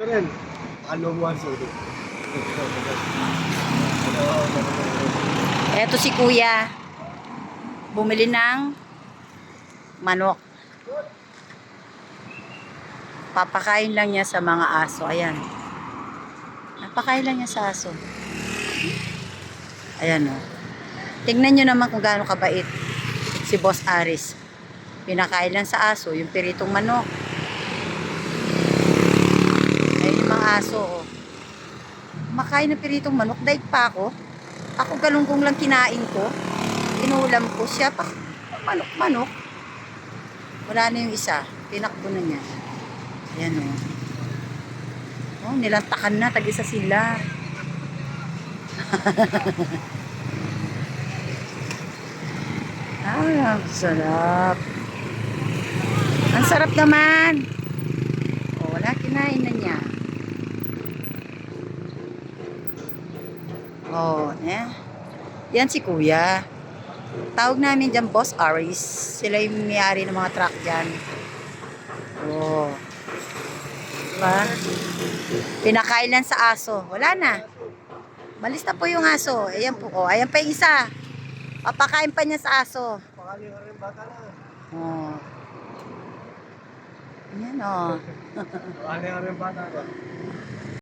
Ren, ano mo ang sulit? Eto si kuya. Bumili ng manok. Papakain lang niya sa mga aso. Ayan. Napakain lang niya sa aso. Ayan o. Tingnan nyo naman kung gaano kabait si Boss Aris. Pinakain lang sa aso yung piritong manok. Ayan yung mga aso o. Makain ng piritong manok. Daig pa ako. Ako galunggong lang kinain ko. Inulam ko siya. Manok-manok. Wala na yung isa. Tinakbo na niya. Ayan o. Oh, nilantakan na. Tag-isa sila. Ah, ang sarap. Ang sarap naman. Oh, wala, kinain na niya. Oh, eh. Yan si kuya. Tawag namin dyan, Boss Aris. Sila yung may-ari ng mga truck dyan. Oh. Diba? Pinakain lang sa aso. Wala na. Malis na po yung aso. Ayan po. Oh, ayan pa yung isa. Papakain pa niya sa aso. Pakali ka rin bata na. Oh. Ayan oh. Pakali ka rin bata na.